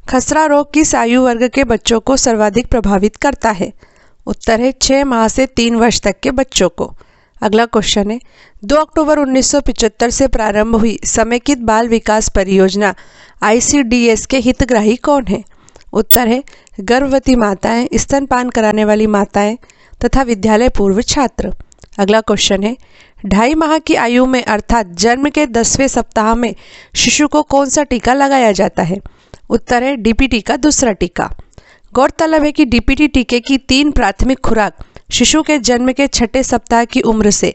खसरा रोग किस आयु वर्ग के बच्चों को सर्वाधिक प्रभावित करता है? उत्तर है 6 माह से 3 वर्ष तक के बच्चों को। अगला क्वेश्चन है 2 अक्टूबर 1975 से प्रारंभ हुई समेकित बाल विकास परियोजना ICDS के हितग्राही कौन है? उत्तर है गर्भवती माताएं, स्तनपान कराने वाली माताएं तथा विद्यालय पूर्व छात्र। अगला क्वेश्चन है 2.5 माह की आयु में अर्थात जन्म के 10वें सप्ताह में शिशु को कौन सा टीका लगाया जाता है? उत्तर है DPT का दूसरा टीका। गौरतलब है कि DPT टीके की 3 प्राथमिक खुराक शिशु के जन्म के 6ठे सप्ताह की उम्र से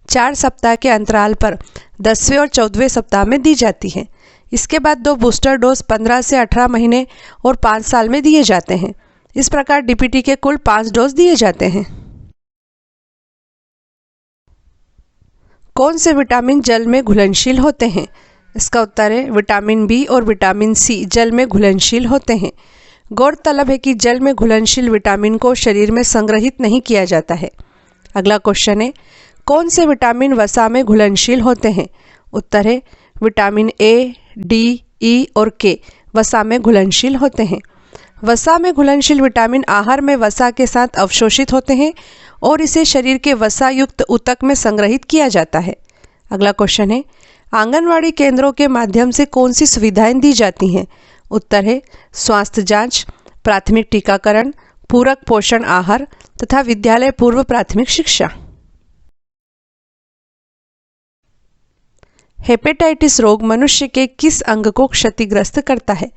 4 सप्ताह के अंतराल पर 10वें और 14वें सप्ताह में दी जाती हैं। इसके बाद 2 बूस्टर डोज 15 से 18 महीने और 5 साल में दिए जाते हैं। इस प्रकार DPT के कुल 5 डोज दिए जाते हैं। कौन से विटामिन जल में घुलनशील होते हैं? इसका उत्तर है विटामिन B और विटामिन C जल में घुलनशील होते हैं। गौरतलब है कि जल में घुलनशील विटामिन को शरीर में संग्रहित नहीं किया जाता है। अगला क्वेश्चन है कौन से विटामिन वसा में घुलनशील होते हैं? उत्तर है विटामिन A, D, E और K वसा में घुलनशील होते हैं। वसा में घुलनशील विटामिन आहार में वसा के साथ अवशोषित होते हैं और इसे शरीर के वसा युक्त ऊतक में संग्रहित किया जाता है। अगला क्वेश्चन है आंगनवाड़ी केंद्रों के माध्यम से कौन सी सुविधाएं दी जाती हैं? उत्तर है स्वास्थ्य जांच, प्राथमिक टीकाकरण, पूरक पोषण आहार तथा विद्यालय पूर्व प्राथमिक शिक्षा। हेपेटाइटिस रोग मनुष्य के किस अंग को क्षतिग्रस्त करता है?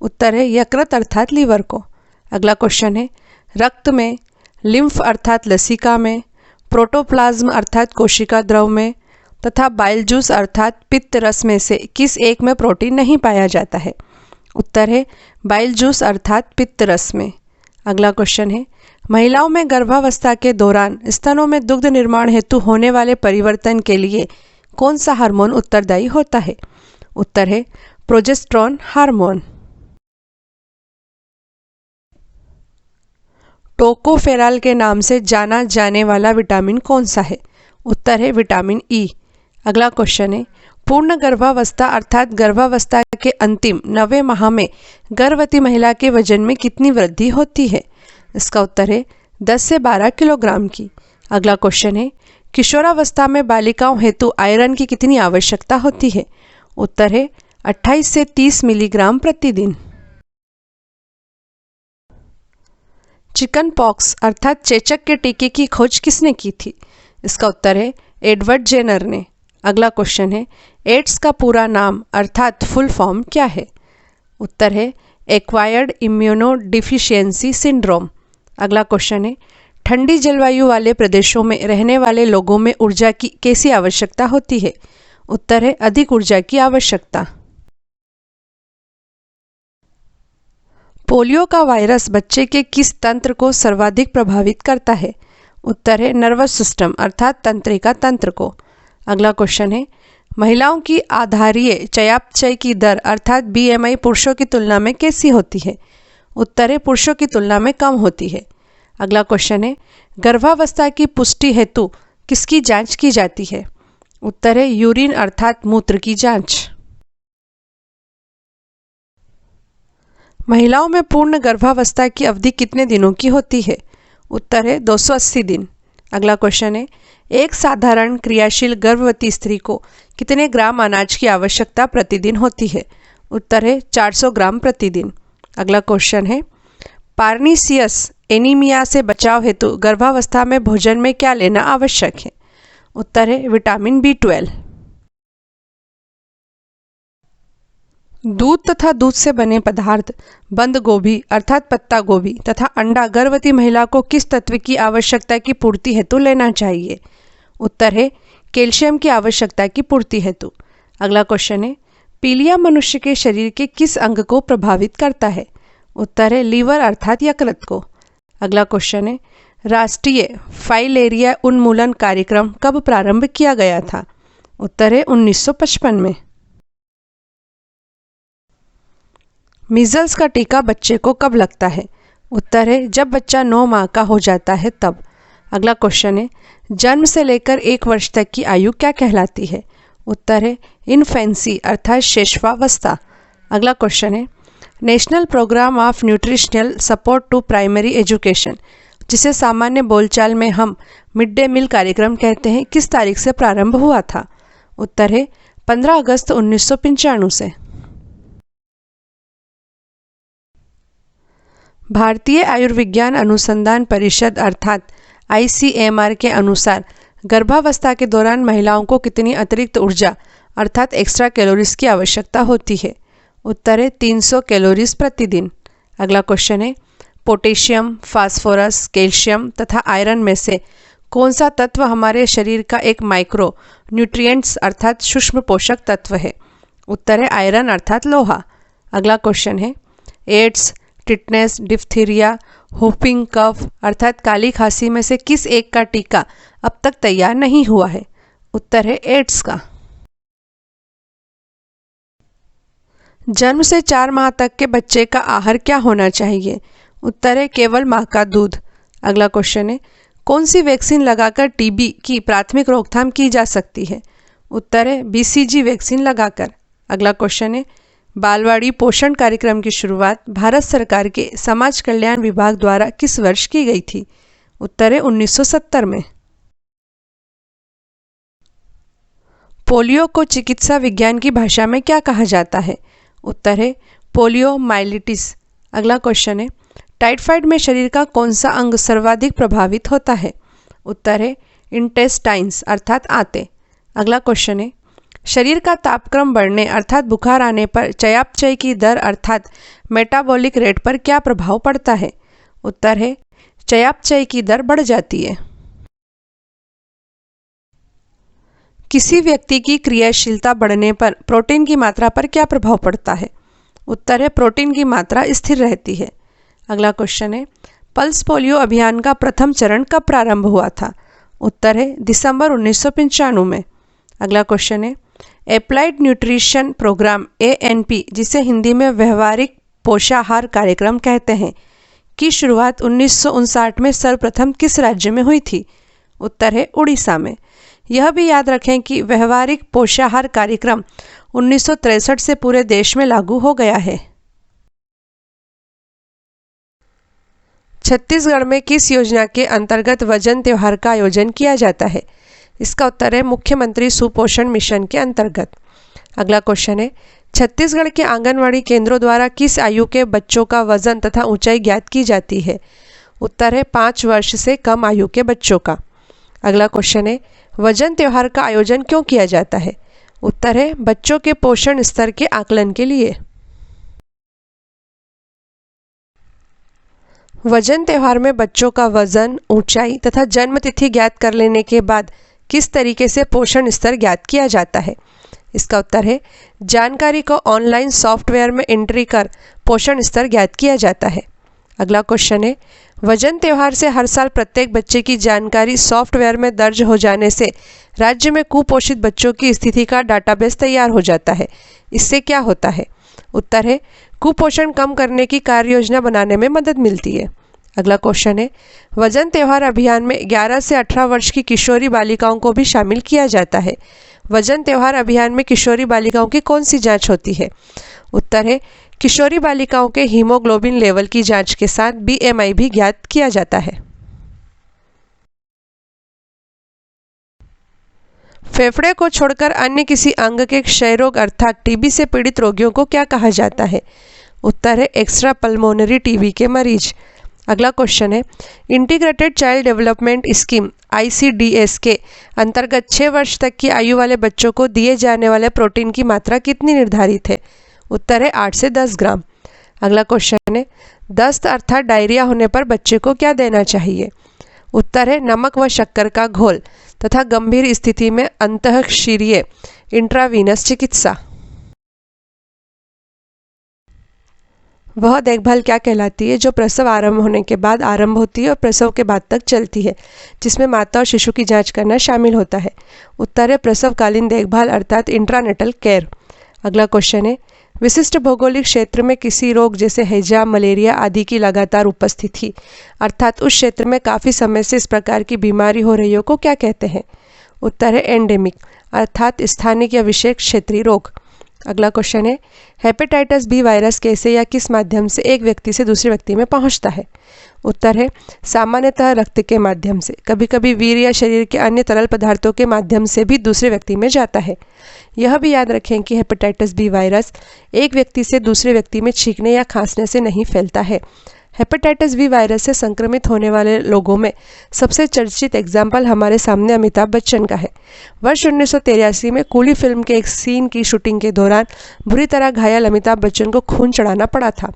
उत्तर है यकृत अर्थात लीवर को। अगला क्वेश्चन है रक्त में, लिम्फ अर्थात लसिका में, प्रोटोप्लाज्म अर्थात कोशिका द्रव में तथा बाइल जूस अर्थात पित्त रस में से किस एक में प्रोटीन नहीं पाया जाता है? उत्तर है बाइल जूस अर्थात पित्त रस में। अगला क्वेश्चन है महिलाओं में गर्भावस्था के दौरान स्तनों में दुग्ध निर्माण हेतु होने वाले परिवर्तन के लिए कौन सा हार्मोन उत्तरदायी होता है? उत्तर है प्रोजेस्टेरोन हार्मोन। टोकोफेरॉल के नाम से जाना जाने वाला विटामिन कौन सा है? उत्तर है विटामिन E। अगला क्वेश्चन है पूर्ण गर्भावस्था अर्थात गर्भावस्था के अंतिम 9वें माह में गर्भवती महिला के वजन में कितनी वृद्धि होती है? इसका उत्तर है 10 से 12 किलोग्राम की। अगला क्वेश्चन है किशोरावस्था में बालिकाओं हेतु आयरन की कितनी आवश्यकता होती है? उत्तर है 28 से 30 मिलीग्राम प्रतिदिन। चिकन पॉक्स अर्थात चेचक के टीके की खोज किसने की थी? इसका उत्तर है एडवर्ड जेनर ने। अगला क्वेश्चन है एड्स का पूरा नाम अर्थात फुल फॉर्म क्या है? उत्तर है एक्वायर्ड इम्यूनो डिफिशियंसी सिंड्रोम। अगला क्वेश्चन है ठंडी जलवायु वाले प्रदेशों में रहने वाले लोगों में ऊर्जा की कैसी आवश्यकता होती है? उत्तर है अधिक ऊर्जा की आवश्यकता। पोलियो का वायरस बच्चे के किस तंत्र को सर्वाधिक प्रभावित करता है? उत्तर है नर्वस सिस्टम अर्थात तंत्रिका तंत्र को। अगला क्वेश्चन है महिलाओं की आधारीय चयापचय की दर अर्थात BMI पुरुषों की तुलना में कैसी होती है? उत्तर है पुरुषों की तुलना में कम होती है। अगला क्वेश्चन है गर्भावस्था की पुष्टि हेतु किसकी जांच की जाती है? उत्तर है यूरिन अर्थात मूत्र की जांच। महिलाओं में पूर्ण गर्भावस्था की अवधि कितने दिनों की होती है? उत्तर है 280 दिन। अगला क्वेश्चन है एक साधारण क्रियाशील गर्भवती स्त्री को कितने ग्राम अनाज की आवश्यकता प्रतिदिन होती है? उत्तर है 400 ग्राम प्रतिदिन। अगला क्वेश्चन है पार्नीसियस एनीमिया से बचाव हेतु गर्भावस्था में भोजन में क्या लेना आवश्यक है? उत्तर है विटामिन B12। दूध तथा दूध से बने पदार्थ, बंद गोभी अर्थात पत्ता गोभी तथा अंडा गर्भवती महिला को किस तत्व की आवश्यकता की पूर्ति हेतु लेना चाहिए? उत्तर है कैल्शियम की आवश्यकता की पूर्ति हेतु। अगला क्वेश्चन है पीलिया मनुष्य के शरीर के किस अंग को प्रभावित करता है? उत्तर है लीवर अर्थात यकृत को। अगला क्वेश्चन है राष्ट्रीय फाइलेरिया उन्मूलन कार्यक्रम कब प्रारंभ किया गया था? उत्तर है 1955 में। मीजल्स का टीका बच्चे को कब लगता है? उत्तर है जब बच्चा 9 माह का हो जाता है तब। अगला क्वेश्चन है जन्म से लेकर 1 वर्ष तक की आयु क्या कहलाती है? उत्तर है इन्फेंसी अर्थात शैशवावस्था। अगला क्वेश्चन है national programme of nutritional support to primary education, जिसे सामान्य बोलचाल में हम मिड डे मील कार्यक्रम कहते हैं, किस तारीख से प्रारंभ हुआ था? उत्तर है 15 अगस्त 1995 से। भारतीय आयुर्विज्ञान अनुसंधान परिषद अर्थात ICMR के अनुसार गर्भावस्था के दौरान महिलाओं को कितनी अतिरिक्त ऊर्जा अर्थात एक्स्ट्रा कैलोरीज की आवश्यकता होती है? उत्तर है 300 कैलोरीज प्रतिदिन। अगला क्वेश्चन है, पोटेशियम, फास्फोरस, कैल्शियम तथा आयरन में से कौन सा तत्व हमारे शरीर का एक माइक्रो न्यूट्रिएंट्स अर्थात सूक्ष्म पोषक तत्व है? उत्तर है आयरन अर्थात लोहा। अगला क्वेश्चन है, एड्स, टिटनेस, डिप्थीरिया, हुफिंग कफ अर्थात काली खांसी में से किस एक का टीका अब तक तैयार नहीं हुआ है? उत्तर है एड्स का। जन्म से 4 माह तक के बच्चे का आहार क्या होना चाहिए? उत्तर है केवल मां का दूध। अगला क्वेश्चन है, कौन सी वैक्सीन लगाकर टीबी की प्राथमिक रोकथाम की जा सकती है? उत्तर है BCG वैक्सीन लगाकर। अगला क्वेश्चन है, बालवाड़ी पोषण कार्यक्रम की शुरुआत भारत सरकार के समाज कल्याण विभाग द्वारा किस वर्ष की गई थी? उत्तर है 1970 में। पोलियो को चिकित्सा विज्ञान की भाषा में क्या कहा जाता है? उत्तर है पोलियोमाइलिटिस। अगला क्वेश्चन है, टाइफाइड में शरीर का कौन सा अंग सर्वाधिक प्रभावित होता है? उत्तर है इंटेस्टाइन्स अर्थात आंतें। अगला क्वेश्चन है, शरीर का तापक्रम बढ़ने अर्थात बुखार आने पर चयापचय की दर अर्थात मेटाबॉलिक रेट पर क्या प्रभाव पड़ता है? उत्तर है चयापचय की दर बढ़ जाती है। किसी व्यक्ति की क्रियाशीलता बढ़ने पर प्रोटीन की मात्रा पर क्या प्रभाव पड़ता है? उत्तर है प्रोटीन की मात्रा स्थिर रहती है। अगला क्वेश्चन है, पल्स पोलियो अभियान का प्रथम चरण कब प्रारंभ हुआ था? उत्तर है दिसंबर 1995 में। अगला क्वेश्चन है, एप्लाइड न्यूट्रिशन प्रोग्राम ANP, जिसे हिंदी में व्यवहारिक पोषाहार कार्यक्रम कहते हैं, की शुरुआत 1959 में सर्वप्रथम किस राज्य में हुई थी? उत्तर है उड़ीसा में। यह भी याद रखें कि व्यवहारिक पोषाहार कार्यक्रम 1963 से पूरे देश में लागू हो गया है। छत्तीसगढ़ में किस योजना के अंतर्गत वजन त्योहार का आयोजन किया जाता है? इसका उत्तर है मुख्यमंत्री सुपोषण मिशन के अंतर्गत। अगला क्वेश्चन है, छत्तीसगढ़ के आंगनवाड़ी केंद्रों द्वारा किस आयु के बच्चों का वजन तथा ऊंचाई ज्ञात की जाती है? उत्तर है 5 वर्ष से कम आयु के बच्चों का। अगला क्वेश्चन है, वजन त्योहार का आयोजन क्यों किया जाता है? उत्तर है बच्चों के पोषण स्तर के आकलन के लिए। वजन त्योहार में बच्चों का वजन, ऊंचाई तथा जन्म तिथि ज्ञात कर लेने के बाद किस तरीके से पोषण स्तर ज्ञात किया जाता है? इसका उत्तर है जानकारी को ऑनलाइन सॉफ्टवेयर में एंट्री कर पोषण स्तर ज्ञात किया जाता है। अगला क्वेश्चन है, वजन त्योहार से हर साल प्रत्येक बच्चे की जानकारी सॉफ्टवेयर में दर्ज हो जाने से राज्य में कुपोषित बच्चों की स्थिति का डाटाबेस तैयार हो जाता है। इससे क्या होता है? उत्तर है कुपोषण कम करने की कार्य योजना बनाने में मदद मिलती है। अगला क्वेश्चन है, वजन त्योहार अभियान में 11 से 18 वर्ष की किशोरी बालिकाओं को भी शामिल किया जाता है। वजन त्योहार अभियान में किशोरी बालिकाओं की कौन सी जांच होती है? उत्तर है किशोरी बालिकाओं के हीमोग्लोबिन लेवल की जांच के साथ BMI भी ज्ञात किया जाता है। फेफड़े को छोड़कर अन्य किसी अंग के क्षय रोग अर्थात TB से पीड़ित रोगियों को क्या कहा जाता है? उत्तर है एक्स्ट्रा पल्मोनरी TB के मरीज। अगला क्वेश्चन है, integrated child development scheme ICDS के अंतर्गत 6 वर्ष तक की आयु वाले बच्चों को दिए जाने वाले प्रोटीन की मात्रा कितनी निर्धारित है? उत्तर है 8 से 10 ग्राम। अगला क्वेश्चन है, दस्त अर्थात डायरिया होने पर बच्चे को क्या देना चाहिए? उत्तर है नमक व शक्कर का घोल तथा गंभीर स्थिति में अंतःशिरीय इंट्रावीनस चिकित्सा। वह देखभाल क्या कहलाती है जो प्रसव आरंभ होने के बाद आरंभ होती है और प्रसव के बाद तक चलती है, जिसमें माता और शिशु की जांच करना शामिल होता है? उत्तर है प्रसवकालीन देखभाल अर्थात इंट्रानेटल केयर। अगला क्वेश्चन है, विशिष्ट भौगोलिक क्षेत्र में किसी रोग जैसे हैजा, मलेरिया आदि की लगातार उपस्थिति अर्थात उस क्षेत्र में काफ़ी समय से इस प्रकार की बीमारी हो रही हो को क्या कहते हैं? उत्तर है एंडेमिक अर्थात स्थानिक या विशेष क्षेत्रीय रोग। अगला क्वेश्चन है, हेपेटाइटिस बी वायरस कैसे या किस माध्यम से एक व्यक्ति से दूसरे व्यक्ति में पहुंचता है? उत्तर है सामान्यतः रक्त के माध्यम से, कभी कभी वीर या शरीर के अन्य तरल पदार्थों के माध्यम से भी दूसरे व्यक्ति में जाता है। यह भी याद रखें कि हेपेटाइटिस बी वायरस एक व्यक्ति से दूसरे व्यक्ति में छींकने या खांसने से नहीं फैलता है। हेपेटाइटिस बी वायरस से संक्रमित होने वाले लोगों में सबसे चर्चित एग्जाम्पल हमारे सामने अमिताभ बच्चन का है। वर्ष 1983 में कूली फिल्म के एक सीन की शूटिंग के दौरान बुरी तरह घायल अमिताभ बच्चन को खून चढ़ाना पड़ा था।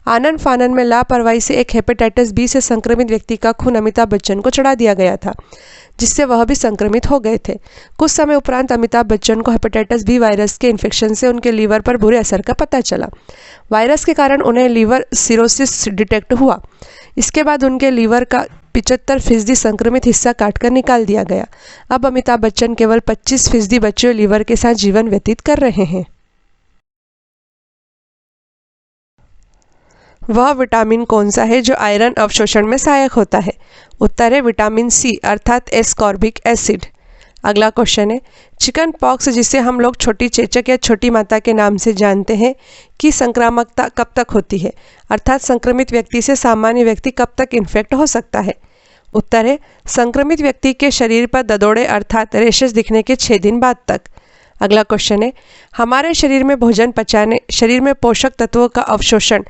आनन फानन में लापरवाही से एक हेपेटाइटिस बी से संक्रमित व्यक्ति का खून अमिताभ बच्चन को चढ़ा दिया गया था, जिससे वह भी संक्रमित हो गए थे। कुछ समय उपरांत अमिताभ बच्चन को हेपेटाइटिस बी वायरस के इन्फेक्शन से उनके लीवर पर बुरे असर का पता चला। वायरस के कारण उन्हें लीवर सिरोसिस डिटेक्ट हुआ। इसके बाद उनके लीवर का 75% संक्रमित हिस्सा काटकर निकाल दिया गया। अब अमिताभ बच्चन केवल 25% बचे लीवर के साथ जीवन व्यतीत कर रहे हैं। वह विटामिन कौन सा है जो आयरन अवशोषण में सहायक होता है? उत्तर है विटामिन सी अर्थात एस्कॉर्बिक एसिड। अगला क्वेश्चन है, चिकन पॉक्स जिसे हम लोग छोटी चेचक या छोटी माता के नाम से जानते हैं की संक्रामकता कब तक होती है, अर्थात संक्रमित व्यक्ति से सामान्य व्यक्ति कब तक इन्फेक्ट हो सकता है? उत्तर है संक्रमित व्यक्ति के शरीर पर ददोड़े अर्थात रेशेस दिखने के 6 दिन बाद तक। अगला क्वेश्चन है, हमारे शरीर में भोजन पचाने, शरीर में पोषक तत्वों का अवशोषण,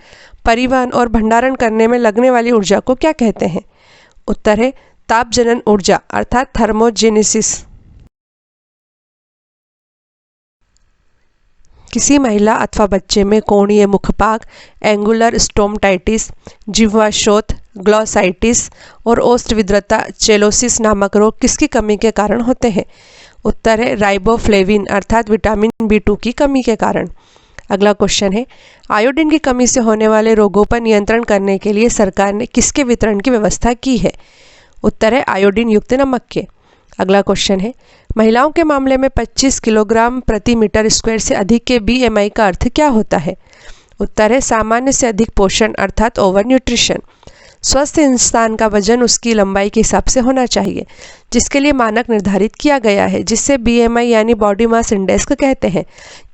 परिवहन और भंडारण करने में लगने वाली ऊर्जा को क्या कहते हैं? उत्तर है तापजनन ऊर्जा अर्थात थर्मोजेनेसिस। किसी महिला अथवा बच्चे में कोणीय मुखपाक, एंगुलर स्टोमटाइटिस, जिह्वाशोथ, ग्लॉसाइटिस और ओस्ट विद्रता चेलोसिस नामक रोग किसकी कमी के कारण होते हैं? उत्तर है राइबोफ्लेविन अर्थात विटामिन B2 की कमी के कारण। अगला क्वेश्चन है, आयोडीन की कमी से होने वाले रोगों पर नियंत्रण करने के लिए सरकार ने किसके वितरण की व्यवस्था की है? उत्तर है आयोडीन युक्त नमक के। अगला क्वेश्चन है, महिलाओं के मामले में 25 किलोग्राम प्रति मीटर स्क्वायर से अधिक के BMI का अर्थ क्या होता है? उत्तर है सामान्य से अधिक पोषण अर्थात ओवर न्यूट्रिशन। स्वस्थ इंसान का वजन उसकी लंबाई के हिसाब से होना चाहिए, जिसके लिए मानक निर्धारित किया गया है, जिससे BMI यानी बॉडी मास इंडेक्स कहते हैं।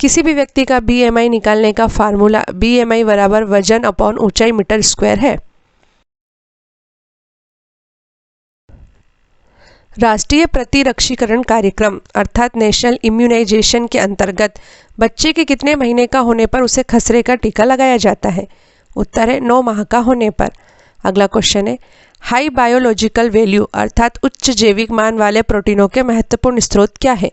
किसी भी व्यक्ति का BMI निकालने का फार्मूला BMI बराबर वजन अपॉन ऊंचाई मीटर स्क्वायर है। राष्ट्रीय प्रतिरक्षीकरण कार्यक्रम अर्थात नेशनल इम्यूनाइजेशन के अंतर्गत बच्चे के कितने महीने का होने पर उसे खसरे का टीका लगाया जाता है? उत्तर है 9 माह का होने पर। अगला क्वेश्चन है, हाई बायोलॉजिकल वैल्यू अर्थात उच्च जैविक मान वाले प्रोटीनों के महत्वपूर्ण स्रोत क्या है?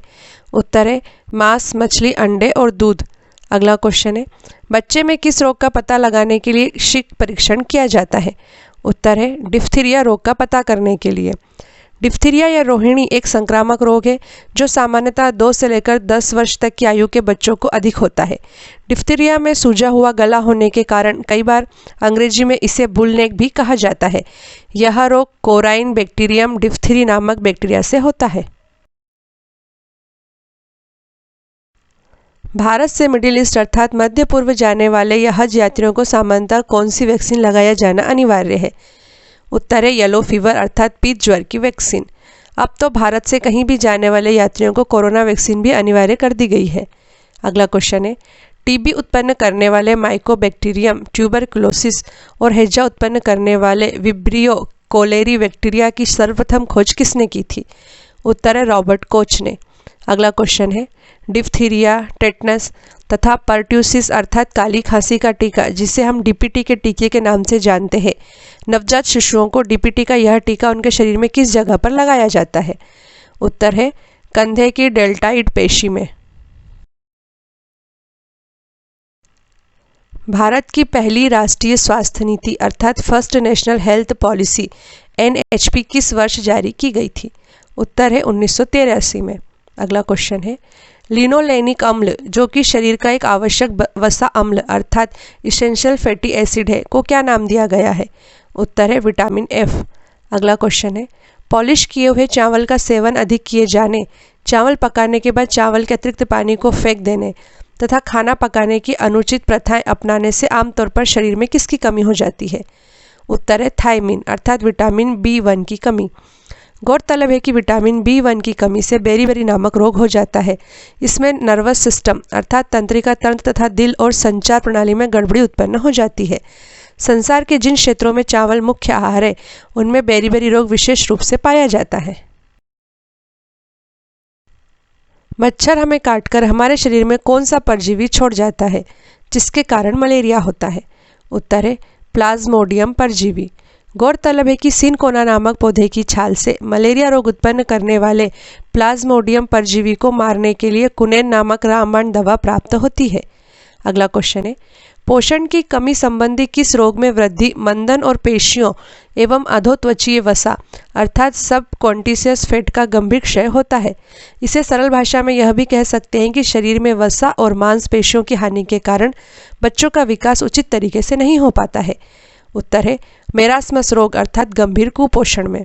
उत्तर है मांस, मछली, अंडे और दूध। अगला क्वेश्चन है, बच्चे में किस रोग का पता लगाने के लिए शीघ्र परीक्षण किया जाता है? उत्तर है डिप्थीरिया रोग का पता करने के लिए। डिप्थीरिया या रोहिणी एक संक्रामक रोग है जो सामान्यतः 2 से लेकर 10 वर्ष तक की आयु के बच्चों को अधिक होता है। डिप्थीरिया में सूजा हुआ गला होने के कारण कई बार अंग्रेजी में इसे बुलनेक भी कहा जाता है। यह रोग कोराइन बैक्टीरियम डिप्थीरी नामक बैक्टीरिया से होता है। भारत से मिडिल ईस्ट अर्थात मध्य पूर्व जाने वाले या हज यात्रियों को सामान्यतः कौन सी वैक्सीन लगाया जाना अनिवार्य है? उत्तर है येलो फीवर अर्थात पीत ज्वर की वैक्सीन। अब तो भारत से कहीं भी जाने वाले यात्रियों को कोरोना वैक्सीन भी अनिवार्य कर दी गई है। अगला क्वेश्चन है, टीबी उत्पन्न करने वाले माइकोबैक्टीरियम ट्यूबरकुलोसिस और हैजा उत्पन्न करने वाले विब्रियो कोलेरी बैक्टीरिया की सर्वप्रथम खोज किसने की थी? उत्तर है रॉबर्ट कोच ने। अगला क्वेश्चन है, डिप्थीरिया, टेटनस तथा पर्ट्यूसिस अर्थात काली खांसी का टीका जिसे हम DPT के टीके के नाम से जानते हैं, नवजात शिशुओं को DPT का यह टीका उनके शरीर में किस जगह पर लगाया जाता है? उत्तर है कंधे की डेल्टाइड पेशी में। भारत की पहली राष्ट्रीय स्वास्थ्य नीति अर्थात first national health policy NHP किस वर्ष जारी की गई थी? उत्तर है 1983 में। अगला क्वेश्चन है, लिनोलेनिक अम्ल जो कि शरीर का एक आवश्यक वसा अम्ल अर्थात इसेंशियल फैटी एसिड है को क्या नाम दिया गया है? उत्तर है विटामिन F। अगला क्वेश्चन है, पॉलिश किए हुए चावल का सेवन अधिक किए जाने, चावल पकाने के बाद चावल के अतिरिक्त पानी को फेंक देने तथा खाना पकाने की अनुचित प्रथाएं अपनाने से आमतौर पर शरीर में किसकी कमी हो जाती है? उत्तर है थायमिन अर्थात विटामिन B1 की कमी। गौरतलब है कि विटामिन B1 की कमी से बेरीबेरी नामक रोग हो जाता है। इसमें नर्वस सिस्टम अर्थात तंत्रिका तंत्र तथा दिल और संचार प्रणाली में गड़बड़ी उत्पन्न हो जाती है। संसार के जिन क्षेत्रों में चावल मुख्य आहार है उनमें बेरीबेरी रोग विशेष रूप से पाया जाता है। मच्छर हमें काटकर हमारे शरीर में कौन सा परजीवी छोड़ जाता है जिसके कारण मलेरिया होता है? उत्तर है प्लाज्मोडियम परजीवी। गौरतलब है कि सिनकोना नामक पौधे की छाल से मलेरिया रोग उत्पन्न करने वाले प्लाज्मोडियम परजीवी को मारने के लिए कुनेन नामक रामबाण दवा प्राप्त होती है। अगला क्वेश्चन है, पोषण की कमी संबंधी किस रोग में वृद्धि, मंदन और पेशियों एवं अधोत्वचीय वसा अर्थात सब कॉन्टिशियस फैट का गंभीर क्षय होता है? इसे सरल भाषा में यह भी कह सकते हैं कि शरीर में वसा और मांसपेशियों की हानि के कारण बच्चों का विकास उचित तरीके से नहीं हो पाता है। उत्तर है मेरास्मस रोग अर्थात गंभीर कुपोषण में।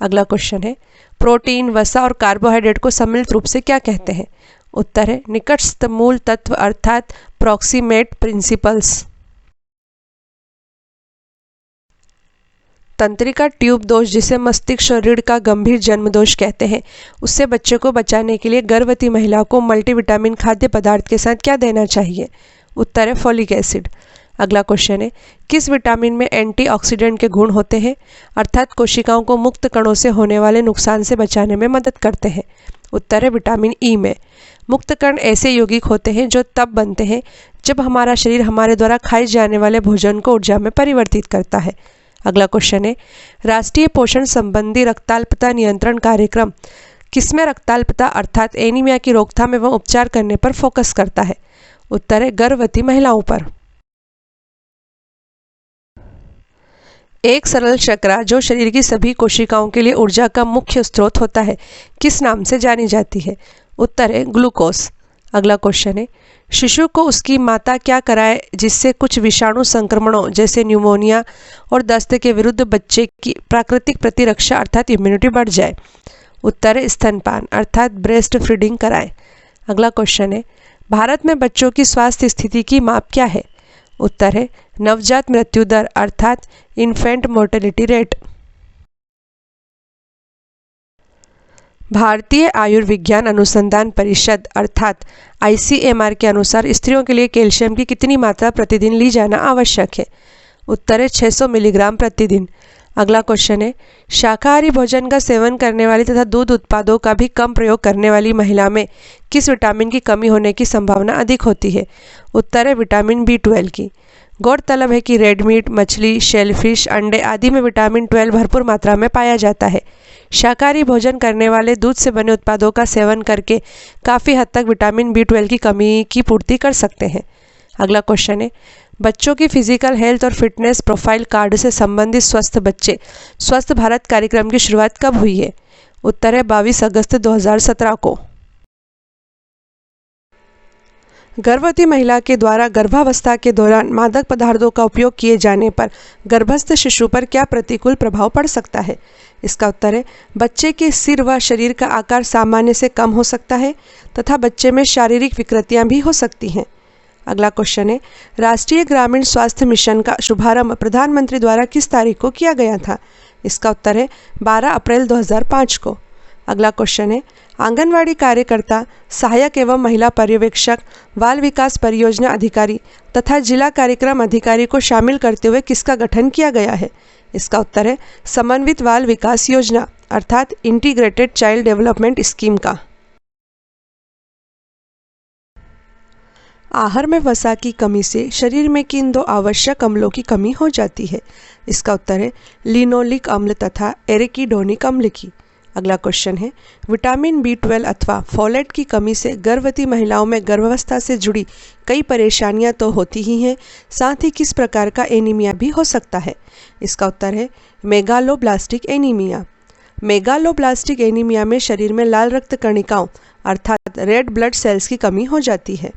अगला क्वेश्चन है, प्रोटीन, वसा और कार्बोहाइड्रेट को सम्मिलित रूप से क्या कहते हैं? उत्तर है निकटस्थ मूल तत्व अर्थात प्रॉक्सिमेट प्रिंसिपल्स। तंत्रिका ट्यूब दोष जिसे मस्तिष्क और रीढ़ का गंभीर जन्म दोष कहते हैं, उससे बच्चे को बचाने के लिए गर्भवती महिला को मल्टीविटामिन खाद्य पदार्थ के साथ क्या देना चाहिए? उत्तर है फॉलिक एसिड। अगला क्वेश्चन है, किस विटामिन में एंटीऑक्सीडेंट के गुण होते हैं अर्थात कोशिकाओं को मुक्त कणों से होने वाले नुकसान से बचाने में मदद करते हैं? उत्तर है विटामिन ई में। मुक्त कण ऐसे यौगिक होते हैं जो तब बनते हैं जब हमारा शरीर हमारे द्वारा खाए जाने वाले भोजन को ऊर्जा में परिवर्तित करता है। अगला क्वेश्चन है, राष्ट्रीय पोषण संबंधी रक्ताल्पता नियंत्रण कार्यक्रम किसमें रक्ताल्पता अर्थात एनीमिया की रोकथाम एवं उपचार करने पर फोकस करता है? उत्तर है गर्भवती महिलाओं पर। एक सरल शर्करा जो शरीर की सभी कोशिकाओं के लिए ऊर्जा का मुख्य स्रोत होता है किस नाम से जानी जाती है? उत्तर है ग्लूकोज। अगला क्वेश्चन है, शिशु को उसकी माता क्या कराए जिससे कुछ विषाणु संक्रमणों जैसे न्यूमोनिया और दस्त के विरुद्ध बच्चे की प्राकृतिक प्रतिरक्षा अर्थात इम्यूनिटी बढ़ जाए? उत्तर है स्तनपान अर्थात ब्रेस्ट फीडिंग कराएं। अगला क्वेश्चन है, भारत में बच्चों की स्वास्थ्य स्थिति की माप क्या है? उत्तर है नवजात मृत्यु दर अर्थात infant mortality rate. Bharatiya Ayurvigyan अनुसंधान परिषद अर्थात ICMR के अनुसार स्त्रियों के लिए कैल्शियम की कितनी मात्रा प्रतिदिन ली जाना आवश्यक है? उत्तर है 600 मिलीग्राम प्रतिदिन। अगला क्वेश्चन है, शाकाहारी भोजन का सेवन करने वाली तथा दूध उत्पादों का भी कम प्रयोग करने वाली महिला में किस विटामिन की कमी होने की संभावना अधिक होती है? उत्तर है विटामिन B12 की। गौरतलब है कि रेड मीट, मछली, शेलफिश, अंडे आदि में विटामिन 12 भरपूर मात्रा में पाया जाता है। शाकाहारी भोजन करने वाले दूध से बने उत्पादों का सेवन करके काफ़ी हद तक विटामिन B12 की कमी की पूर्ति कर सकते हैं। अगला क्वेश्चन है, बच्चों की फिजिकल हेल्थ और फिटनेस प्रोफाइल कार्ड से संबंधित स्वस्थ बच्चे स्वस्थ भारत कार्यक्रम की शुरुआत कब हुई है? उत्तर है 22 अगस्त 2017 को। गर्भवती महिला के द्वारा गर्भावस्था के दौरान मादक पदार्थों का उपयोग किए जाने पर गर्भस्थ शिशु पर क्या प्रतिकूल प्रभाव पड़ सकता है? इसका उत्तर है बच्चे के सिर व शरीर का आकार सामान्य से कम हो सकता है तथा बच्चे में शारीरिक विकृतियां भी हो सकती हैं। अगला क्वेश्चन है, राष्ट्रीय ग्रामीण स्वास्थ्य मिशन का शुभारंभ प्रधानमंत्री द्वारा किस तारीख को किया गया था? इसका उत्तर है 12 अप्रैल 2005 को। अगला क्वेश्चन है, आंगनवाड़ी कार्यकर्ता, सहायक एवं महिला पर्यवेक्षक, बाल विकास परियोजना अधिकारी तथा जिला कार्यक्रम अधिकारी को शामिल करते हुए किसका गठन किया गया है? इसका उत्तर है समन्वित बाल विकास योजना अर्थात इंटीग्रेटेड चाइल्ड डेवलपमेंट स्कीम का। आहार में वसा की कमी से शरीर में किन दो आवश्यक अम्लों की कमी हो जाती है? इसका उत्तर है लिनोलिक अम्ल तथा एरेकिडोनिक अम्ल की। अगला क्वेश्चन है, विटामिन B12 अथवा फोलेट की कमी से गर्भवती महिलाओं में गर्भावस्था से जुड़ी कई परेशानियां तो होती ही हैं, साथ ही किस प्रकार का एनीमिया भी हो सकता है? इसका उत्तर है मेगालोब्लास्टिक एनीमिया। मेगालोब्लास्टिक एनीमिया में शरीर में लाल रक्त कणिकाओं अर्थात रेड ब्लड सेल्स की कमी हो जाती है।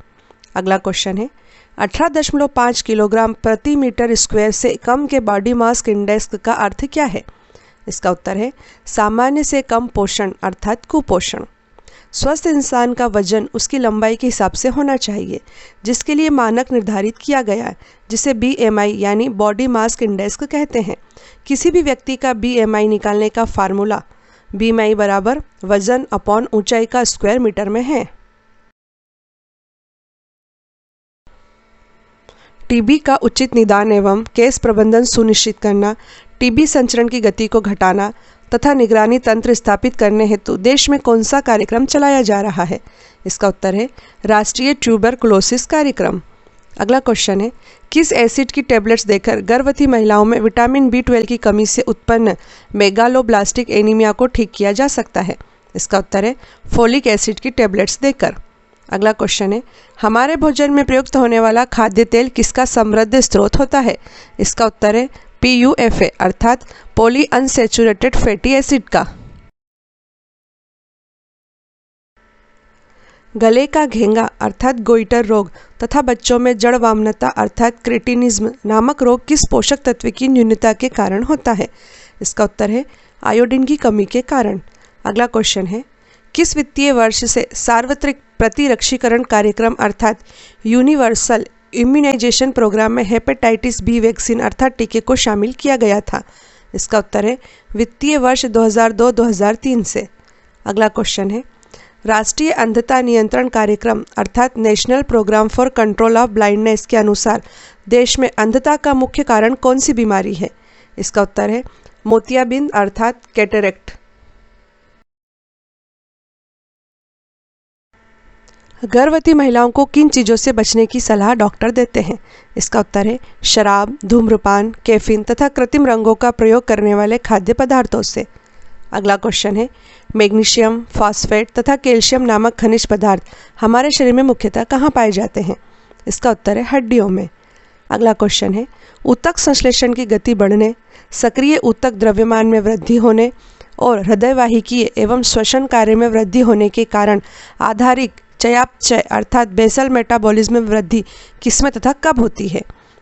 अगला क्वेश्चन है, 18.5 किलोग्राम प्रति मीटर स्क्वायर से कम के बॉडी मास इंडेक्स का अर्थ क्या है? इसका उत्तर है सामान्य से कम पोषण अर्थात कुपोषण। स्वस्थ इंसान का वजन उसकी लंबाई के हिसाब से होना चाहिए, जिसके लिए मानक निर्धारित किया गया है, जिसे BMI यानी बॉडी मास इंडेक्स कहते हैं। किसी भी व्यक्ति का BMI निकालने का फार्मूला BMI बराबर वजन अपॉन ऊंचाई का स्क्वायर मीटर में है। टीबी का उचित निदान एवं केस प्रबंधन सुनिश्चित करना, टीबी संचरण की गति को घटाना तथा निगरानी तंत्र स्थापित करने हेतु देश में कौन सा कार्यक्रम चलाया जा रहा है? इसका उत्तर है राष्ट्रीय ट्यूबरकुलोसिस कार्यक्रम। अगला क्वेश्चन है, किस एसिड की टेबलेट्स देकर गर्भवती महिलाओं में विटामिन B12 की कमी से उत्पन्न मेगालोब्लास्टिक एनीमिया को ठीक किया जा सकता है? इसका उत्तर है फोलिक एसिड की टेबलेट्स देकर। अगला क्वेश्चन है, हमारे भोजन में प्रयुक्त होने वाला खाद्य तेल किसका समृद्ध स्रोत होता है? इसका उत्तर है PUFA अर्थात पॉली अनसैचुरेटेड फैटी एसिड का। गले का घेंगा अर्थात गोइटर रोग तथा बच्चों में जड़वामनता अर्थात क्रेटिनिज्म नामक रोग किस पोषक तत्व की न्यूनता के कारण होता है? इसका उत्तर है आयोडीन की कमी के कारण। अगला क्वेश्चन है, किस वित्तीय वर्ष से सार्वत्रिक प्रतिरक्षीकरण कार्यक्रम अर्थात यूनिवर्सल इम्यूनाइजेशन प्रोग्राम में हेपेटाइटिस B वैक्सीन अर्थात टीके को शामिल किया गया था? इसका उत्तर है वित्तीय वर्ष 2002-2003 से। अगला क्वेश्चन है, राष्ट्रीय अंधता नियंत्रण कार्यक्रम अर्थात national programme for control of blindness के अनुसार देश में अंधता का मुख्य कारण कौन सी बीमारी है? इसका उत्तर है मोतियाबिंद अर्थात कैटरेक्ट। गर्भवती महिलाओं को किन चीज़ों से बचने की सलाह डॉक्टर देते हैं? इसका उत्तर है शराब, धूम्रपान, कैफीन तथा कृत्रिम रंगों का प्रयोग करने वाले खाद्य पदार्थों से। अगला क्वेश्चन है, मैग्नीशियम, फॉस्फेट तथा कैल्शियम नामक खनिज पदार्थ हमारे शरीर में मुख्यतः कहाँ पाए जाते हैं? इसका उत्तर है हड्डियों में। अगला क्वेश्चन है, ऊतक संश्लेषण की गति बढ़ने, सक्रिय ऊतक द्रव्यमान में वृद्धि होने और हृदयवाहिकीय एवं श्वसन कार्य में वृद्धि होने के कारण आधारिक चयापचय अर्थात बेसल मेटाबॉलिज्म में वृद्धि किसमें तथा कब होती है?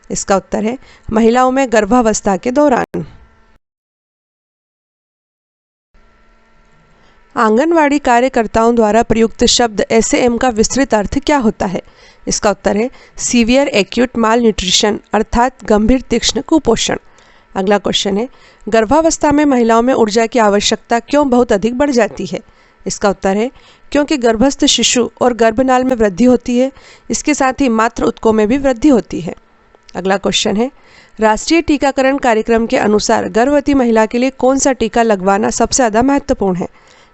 इसका उत्तर है महिलाओं में गर्भावस्था के दौरान। आंगनवाड़ी कार्यकर्ताओं द्वारा प्रयुक्त शब्द SAM का विस्तृत अर्थ क्या होता है? इसका उत्तर है सीवियर एक्यूट माल न्यूट्रिशन अर्थात गंभीर तीक्ष्ण कुपोषण। अगला क्वेश्चन है, गर्भावस्था में महिलाओं में ऊर्जा की आवश्यकता क्यों बहुत अधिक बढ़ जाती है? इसका उत्तर है क्योंकि गर्भस्थ शिशु और गर्भनाल में वृद्धि होती है, इसके साथ ही मातृ ऊतकों में भी वृद्धि होती है। अगला क्वेश्चन है, राष्ट्रीय टीकाकरण कार्यक्रम के अनुसार गर्भवती महिला के लिए कौन सा टीका लगवाना सबसे ज़्यादा महत्वपूर्ण है?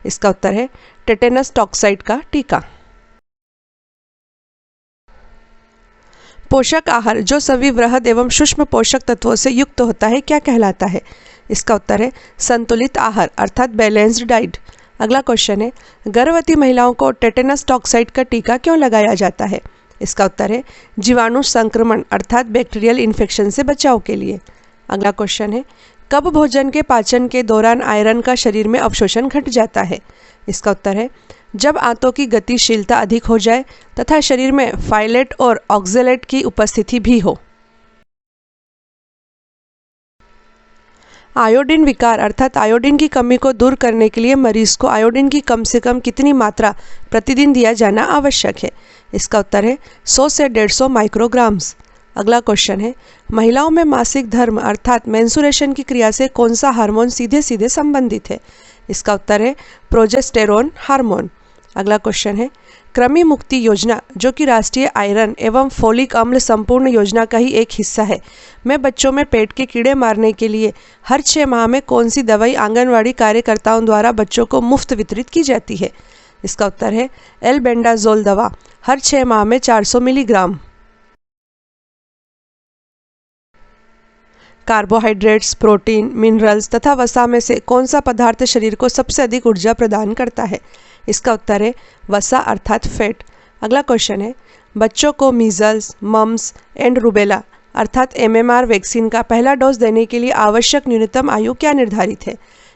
इसका उत्तर है टेटेनस टॉक्साइड का टीका। पोषक आहार जो सभी वृहद एवं सूक्ष्म पोषक तत्वों से युक्त होता है क्या कहलाता है? इसका उत्तर है संतुलित आहार अर्थात बैलेंस्ड डाइट। अगला क्वेश्चन है, गर्भवती महिलाओं को टेटेनस टॉक्साइड का टीका क्यों लगाया जाता है? इसका उत्तर है जीवाणु संक्रमण अर्थात बैक्टीरियल इन्फेक्शन से बचाव के लिए। अगला क्वेश्चन है, कब भोजन के पाचन के दौरान आयरन का शरीर में अवशोषण घट जाता है? इसका उत्तर है जब आंतों की गतिशीलता अधिक हो जाए तथा शरीर में फाइलेट और ऑक्जेलेट की उपस्थिति भी हो। आयोडीन विकार अर्थात आयोडीन की कमी को दूर करने के लिए मरीज को आयोडीन की कम से कम कितनी मात्रा प्रतिदिन दिया जाना आवश्यक है? इसका उत्तर है 100 से 150 माइक्रोग्राम्स। अगला क्वेश्चन है, महिलाओं में मासिक धर्म अर्थात मेंसुरेशन की क्रिया से कौन सा हार्मोन सीधे सीधे संबंधित है? इसका उत्तर है प्रोजेस्टेरोन हार्मोन। अगला क्वेश्चन है, कृमि मुक्ति योजना जो कि राष्ट्रीय आयरन एवं फोलिक अम्ल संपूर्ण योजना का ही एक हिस्सा है, में बच्चों में पेट के कीड़े मारने के लिए हर 6 माह में कौन सी दवाई आंगनवाड़ी कार्यकर्ताओं द्वारा बच्चों को मुफ्त वितरित की जाती है? इसका उत्तर है एल्बेंडाजोल दवा हर 6 माह में 400 मिलीग्राम। कार्बोहाइड्रेट्स, प्रोटीन, मिनरल्स तथा वसा में से कौन सा पदार्थ शरीर को सबसे अधिक ऊर्जा प्रदान करता है? इसका उत्तर है वसा अर्थात फैट। अगला क्वेश्चन है, बच्चों को मीजल्स, मम्स एंड रूबेला अर्थात MMR वैक्सीन का पहला डोज देने के लिए आवश्यक न्यूनतम आयु क्या निर्धारित है?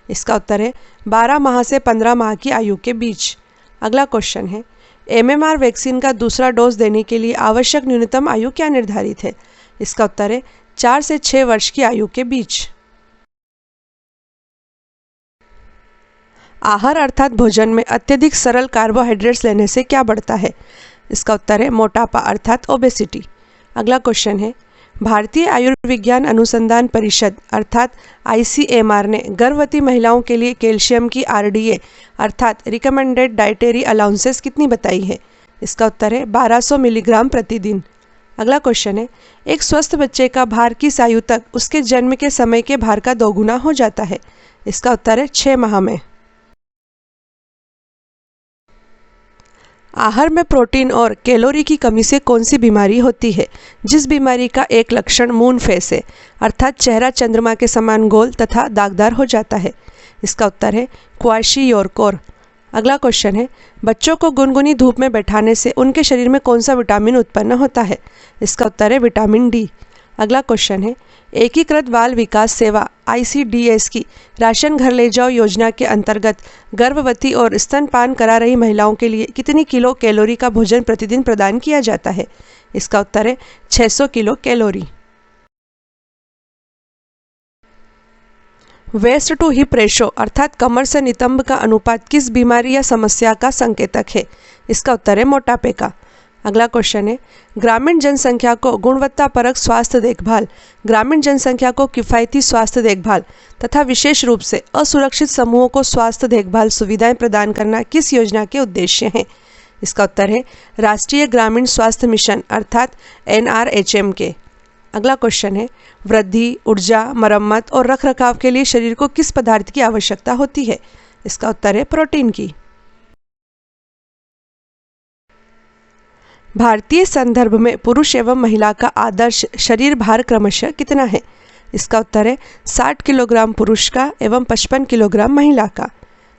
इसका उत्तर है 12 माह से 15 माह की आयु के बीच। अगला क्वेश्चन है, MMR वैक्सीन का दूसरा डोज देने के लिए आवश्यक न्यूनतम आयु क्या निर्धारित है? इसका उत्तर है 4 से 6 वर्ष की आयु के बीच। आहार अर्थात भोजन में अत्यधिक सरल कार्बोहाइड्रेट्स लेने से क्या बढ़ता है? इसका उत्तर है मोटापा अर्थात ओबेसिटी। अगला क्वेश्चन है, भारतीय आयुर्विज्ञान अनुसंधान परिषद अर्थात ICMR ने गर्भवती महिलाओं के लिए कैल्शियम की RDA अर्थात रिकमेंडेड डाइटरी अलाउंसेस कितनी बताई है? इसका उत्तर है 1200 मिलीग्राम प्रतिदिन। अगला क्वेश्चन है, एक स्वस्थ बच्चे का भार किस आयु तक उसके जन्म के समय के भार का दोगुना हो जाता है? इसका उत्तर है 6 माह में। आहार में प्रोटीन और कैलोरी की कमी से कौन सी बीमारी होती है, जिस बीमारी का एक लक्षण मून फेस है अर्थात चेहरा चंद्रमा के समान गोल तथा दागदार हो जाता है? इसका उत्तर है क्वाशीयोरकोर। अगला क्वेश्चन है, बच्चों को गुनगुनी धूप में बैठाने से उनके शरीर में कौन सा विटामिन उत्पन्न होता है? इसका उत्तर है विटामिन डी। अगला क्वेश्चन है, एकीकृत बाल विकास सेवा ICDS की राशन घर ले जाओ योजना के अंतर्गत गर्भवती और स्तनपान करा रही महिलाओं के लिए कितनी किलो कैलोरी का भोजन प्रतिदिन प्रदान किया जाता है? इसका उत्तर है 600 kilo calorie. Waist to hip ratio अर्थात कमर से नितंब का अनुपात किस बीमारी या समस्या का संकेतक है? इसका उत्तर है मोटापे का। अगला क्वेश्चन है, ग्रामीण जनसंख्या को गुणवत्तापरक स्वास्थ्य देखभाल, ग्रामीण जनसंख्या को किफ़ायती स्वास्थ्य देखभाल तथा विशेष रूप से असुरक्षित समूहों को स्वास्थ्य देखभाल सुविधाएं प्रदान करना किस योजना के उद्देश्य हैं? इसका उत्तर है राष्ट्रीय ग्रामीण स्वास्थ्य मिशन अर्थात NRHM के। अगला क्वेश्चन है, वृद्धि, ऊर्जा, मरम्मत और रखरखाव के लिए शरीर को किस पदार्थ की आवश्यकता होती है? इसका उत्तर है प्रोटीन की। भारतीय संदर्भ में पुरुष एवं महिला का आदर्श शरीर भार क्रमशः कितना है? इसका उत्तर है 60 किलोग्राम पुरुष का एवं 55 किलोग्राम महिला का।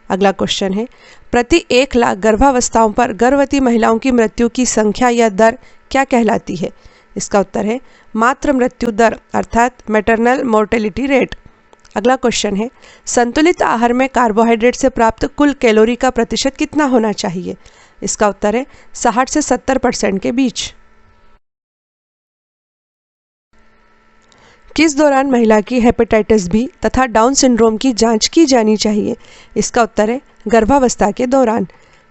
अगला क्वेश्चन है, प्रति 1 लाख गर्भावस्थाओं पर गर्भवती महिलाओं की मृत्यु की संख्या या दर क्या कहलाती है? इसका उत्तर है मातृ मृत्यु दर अर्थात मैटरनल मोर्टेलिटी रेट। अगला क्वेश्चन है, संतुलित आहार में कार्बोहाइड्रेट से प्राप्त कुल कैलोरी का प्रतिशत कितना होना चाहिए? इसका उत्तर है 60 से 70% के बीच। किस दौरान महिला की हेपेटाइटिस बी तथा डाउन सिंड्रोम की जांच की जानी चाहिए? इसका उत्तर है गर्भावस्था के दौरान।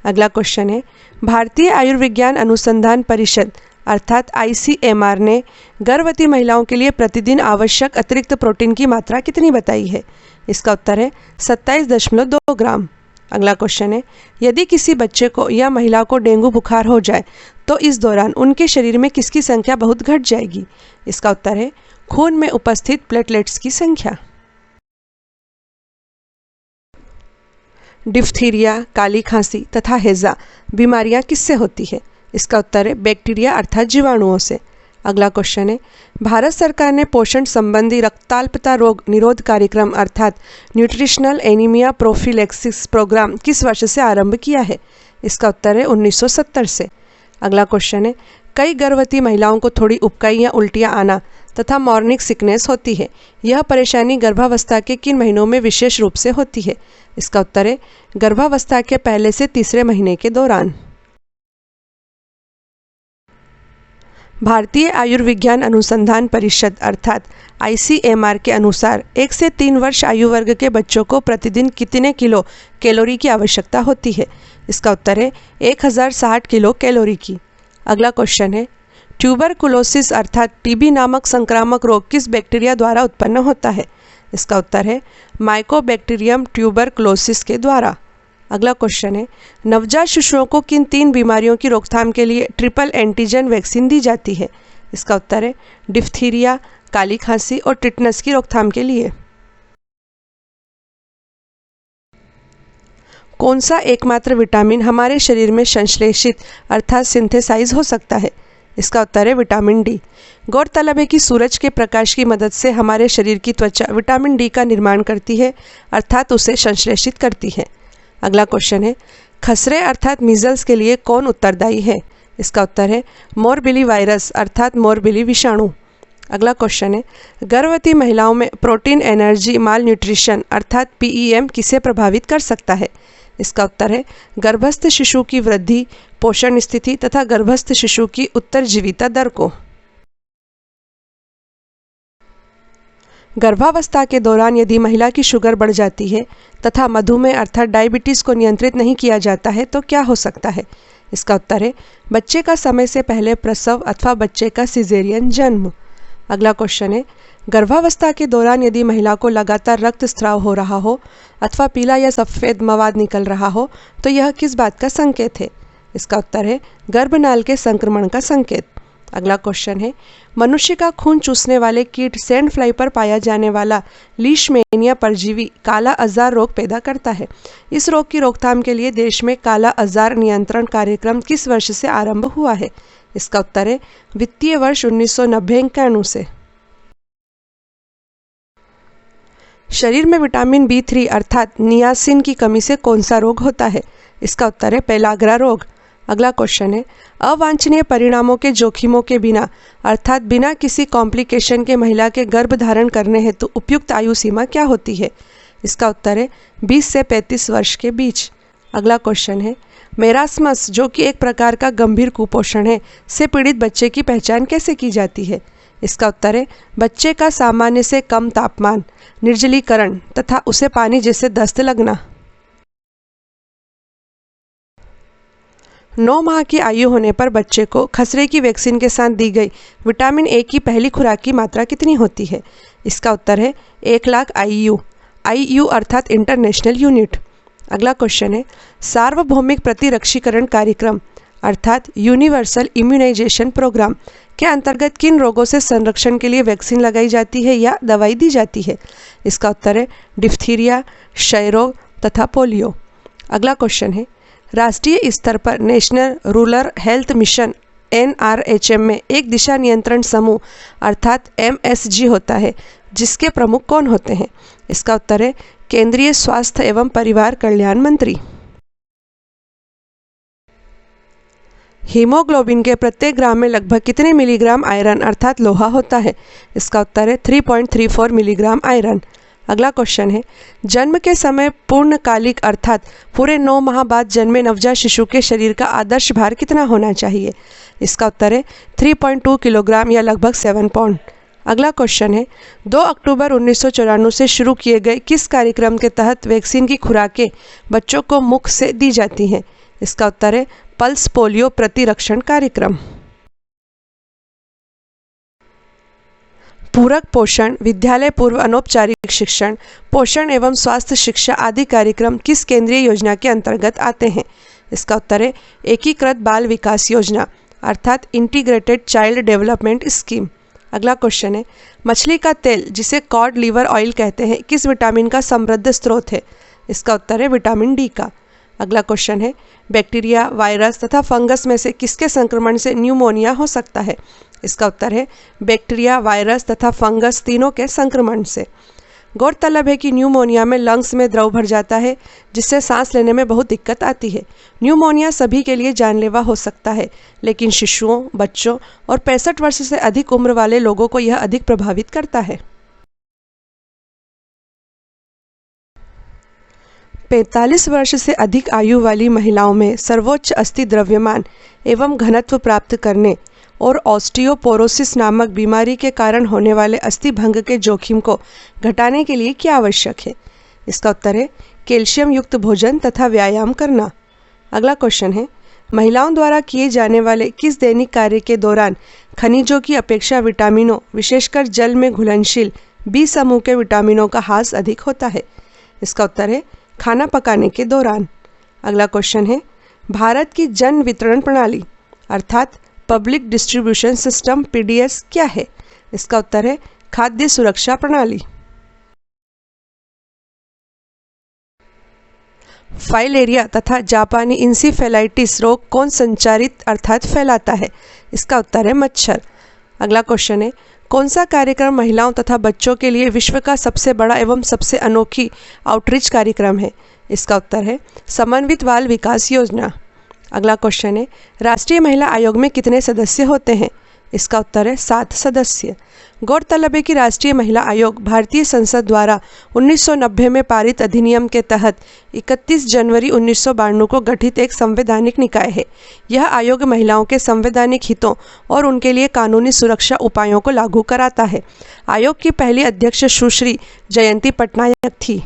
अगला क्वेश्चन है, भारतीय आयुर्विज्ञान अनुसंधान परिषद अर्थात ICMR ने गर्भवती महिलाओं के लिए प्रतिदिन आवश्यक अतिरिक्त प्रोटीन की मात्रा कितनी बताई है? इसका उत्तर है 27.2 ग्राम। अगला क्वेश्चन है, यदि किसी बच्चे को या महिला को डेंगू बुखार हो जाए तो इस दौरान उनके शरीर में किसकी संख्या बहुत घट जाएगी? इसका उत्तर है खून में उपस्थित प्लेटलेट्स की संख्या। डिफ्थीरिया, काली खांसी तथा हैजा बीमारियां किससे होती है? इसका उत्तर है बैक्टीरिया अर्थात जीवाणुओं से। अगला क्वेश्चन है, भारत सरकार ने पोषण संबंधी रक्ताल्पता रोग निरोध कार्यक्रम अर्थात न्यूट्रिशनल एनीमिया प्रोफिलैक्सिस प्रोग्राम किस वर्ष से आरंभ किया है? इसका उत्तर है 1970 से। अगला क्वेश्चन है, कई गर्भवती महिलाओं को थोड़ी उबकाई या उल्टियां आना तथा मॉर्निंग सिकनेस होती है। यह परेशानी गर्भावस्था के किन महीनों में विशेष रूप से होती है? इसका उत्तर है गर्भावस्था के पहले से तीसरे महीने के दौरान। भारतीय आयुर्विज्ञान अनुसंधान परिषद अर्थात ICMR के अनुसार 1 से 3 वर्ष आयु वर्ग के बच्चों को प्रतिदिन कितने किलो कैलोरी की आवश्यकता होती है? इसका उत्तर है 1060 किलो कैलोरी की। अगला क्वेश्चन है, ट्यूबरकुलोसिस अर्थात TB नामक संक्रामक रोग किस बैक्टीरिया द्वारा उत्पन्न होता है? इसका उत्तर है माइकोबैक्टीरियम ट्यूबरकुलोसिस के द्वारा। अगला क्वेश्चन है, नवजात शिशुओं को किन 3 बीमारियों की रोकथाम के लिए ट्रिपल एंटीजन वैक्सीन दी जाती है? इसका उत्तर है डिफ्थीरिया, काली खांसी और टिटनस की रोकथाम के लिए। कौन सा एकमात्र विटामिन हमारे शरीर में संश्लेषित अर्थात सिंथेसाइज हो सकता है? इसका उत्तर है विटामिन डी। गौरतलब है कि सूरज के प्रकाश की मदद से हमारे शरीर की त्वचा विटामिन डी का निर्माण करती है अर्थात उसे संश्लेषित करती है। अगला क्वेश्चन है, खसरे अर्थात मीजल्स के लिए कौन उत्तरदायी है? इसका उत्तर है मोरबिली वायरस अर्थात मोरबिली विषाणु। अगला क्वेश्चन है, गर्भवती महिलाओं में प्रोटीन एनर्जी माल न्यूट्रिशन अर्थात PEM किसे प्रभावित कर सकता है? इसका उत्तर है गर्भस्थ शिशु की वृद्धि, पोषण स्थिति तथा गर्भस्थ शिशु की उत्तरजीविता दर को। गर्भावस्था के दौरान यदि महिला की शुगर बढ़ जाती है तथा मधुमेह अर्थात डायबिटीज़ को नियंत्रित नहीं किया जाता है तो क्या हो सकता है? इसका उत्तर है बच्चे का समय से पहले प्रसव अथवा बच्चे का सिजेरियन जन्म। अगला क्वेश्चन है, गर्भावस्था के दौरान यदि महिला को लगातार रक्तस्राव हो रहा हो अथवा पीला या सफ़ेद मवाद निकल रहा हो तो यह किस बात का संकेत है? इसका उत्तर है गर्भनाल के संक्रमण का संकेत। अगला क्वेश्चन है, मनुष्य का खून चूसने वाले कीट सैंड फ्लाई पर पाया जाने वाला लीशमैनिया परजीवी काला अज़ार रोग पैदा करता है। इस रोग की रोकथाम के लिए देश में काला अज़ार नियंत्रण कार्यक्रम किस वर्ष से आरंभ हुआ है? इसका उत्तर है वित्तीय वर्ष 1990-91 से। शरीर में विटामिन B3 अर्थात नियासिन की कमी से कौन सा रोग होता है? इसका उत्तर है पेलाग्रा रोग। अगला क्वेश्चन है, अवांछनीय परिणामों के जोखिमों के बिना अर्थात बिना किसी कॉम्प्लिकेशन के महिला के गर्भ धारण करने हेतु उपयुक्त आयु सीमा क्या होती है? इसका उत्तर है 20 से 35 वर्ष के बीच। अगला क्वेश्चन है, मेरास्मस जो कि एक प्रकार का गंभीर कुपोषण है से पीड़ित बच्चे की पहचान कैसे की जाती है? इसका उत्तर है बच्चे का सामान्य से कम तापमान, निर्जलीकरण तथा उसे पानी जैसे दस्त लगना। 9 माह की आयु होने पर बच्चे को खसरे की वैक्सीन के साथ दी गई विटामिन ए की पहली खुराक की मात्रा कितनी होती है? इसका उत्तर है 1 लाख IU। IU अर्थात इंटरनेशनल यूनिट। अगला क्वेश्चन है, सार्वभौमिक प्रतिरक्षीकरण कार्यक्रम अर्थात यूनिवर्सल इम्यूनाइजेशन प्रोग्राम के अंतर्गत किन रोगों से संरक्षण के लिए वैक्सीन लगाई जाती है या दवाई दी जाती है? इसका उत्तर है डिप्थीरिया, क्षय रोग तथा पोलियो। अगला क्वेश्चन है, राष्ट्रीय स्तर पर national rural health mission NRHM में एक दिशा नियंत्रण समूह अर्थात MSG होता है जिसके प्रमुख कौन होते हैं? इसका उत्तर है केंद्रीय स्वास्थ्य एवं परिवार कल्याण मंत्री। हीमोग्लोबिन के प्रत्येक ग्राम में लगभग कितने मिलीग्राम आयरन अर्थात लोहा होता है? इसका उत्तर है 3.34 मिलीग्राम आयरन। अगला क्वेश्चन है, जन्म के समय पूर्णकालिक अर्थात पूरे 9 माह बाद जन्मे नवजात शिशु के शरीर का आदर्श भार कितना होना चाहिए? इसका उत्तर है 3.2 किलोग्राम या लगभग 7 पाउंड। अगला क्वेश्चन है, 2 अक्टूबर 1994 से शुरू किए गए किस कार्यक्रम के तहत वैक्सीन की खुराकें बच्चों को मुख से दी जाती हैं? इसका उत्तर है पल्स पोलियो प्रतिरक्षण कार्यक्रम। पूरक पोषण, विद्यालय पूर्व अनौपचारिक शिक्षण, पोषण एवं स्वास्थ्य शिक्षा आदि कार्यक्रम किस केंद्रीय योजना के अंतर्गत आते हैं? इसका उत्तर है एकीकृत बाल विकास योजना अर्थात इंटीग्रेटेड चाइल्ड डेवलपमेंट स्कीम। अगला क्वेश्चन है, मछली का तेल जिसे कॉड लिवर ऑयल कहते हैं किस विटामिन का समृद्ध स्रोत है? इसका उत्तर है विटामिन D का। अगला क्वेश्चन है, बैक्टीरिया, वायरस तथा फंगस में से किसके संक्रमण से न्यूमोनिया हो सकता है? इसका उत्तर है बैक्टीरिया, वायरस तथा फंगस तीनों के संक्रमण से। गौरतलब है कि न्यूमोनिया में लंग्स में द्रव भर जाता है जिससे सांस लेने में बहुत दिक्कत आती है। न्यूमोनिया सभी के लिए जानलेवा हो सकता है लेकिन शिशुओं, बच्चों और 65 वर्ष से अधिक उम्र वाले लोगों को यह अधिक प्रभावित करता है। 45 वर्ष से अधिक आयु वाली महिलाओं में सर्वोच्च अस्थि द्रव्यमान एवं घनत्व प्राप्त करने और ऑस्टियोपोरोसिस नामक बीमारी के कारण होने वाले अस्थि भंग के जोखिम को घटाने के लिए क्या आवश्यक है? इसका उत्तर है कैल्शियम युक्त भोजन तथा व्यायाम करना। अगला क्वेश्चन है, महिलाओं द्वारा किए जाने वाले किस दैनिक कार्य के दौरान खनिजों की अपेक्षा विटामिनों विशेषकर जल में घुलनशील B समूह के विटामिनों का ह्रास अधिक होता है? इसका उत्तर है खाना पकाने के दौरान। अगला क्वेश्चन है, भारत की जन वितरण प्रणाली अर्थात पब्लिक डिस्ट्रीब्यूशन सिस्टम PDS क्या है? इसका उत्तर है खाद्य सुरक्षा प्रणाली। फाइलेरिया तथा जापानी इंसेफेलाइटिस रोग कौन संचारित अर्थात फैलाता है? इसका उत्तर है मच्छर। अगला क्वेश्चन है, कौन सा कार्यक्रम महिलाओं तथा बच्चों के लिए विश्व का सबसे बड़ा एवं सबसे अनोखी आउटरीच कार्यक्रम है? इसका उत्तर है समन्वित बाल विकास योजना। अगला क्वेश्चन है, राष्ट्रीय महिला आयोग में कितने सदस्य होते हैं? इसका उत्तर है 7 सदस्य। गौरतलब है कि राष्ट्रीय महिला आयोग भारतीय संसद द्वारा 1990 में पारित अधिनियम के तहत 31 जनवरी 1992 को गठित एक संवैधानिक निकाय है। यह आयोग महिलाओं के संवैधानिक हितों और उनके लिए कानूनी सुरक्षा उपायों को लागू कराता है। आयोग की पहली अध्यक्ष सुश्री जयंती पटनायक थी।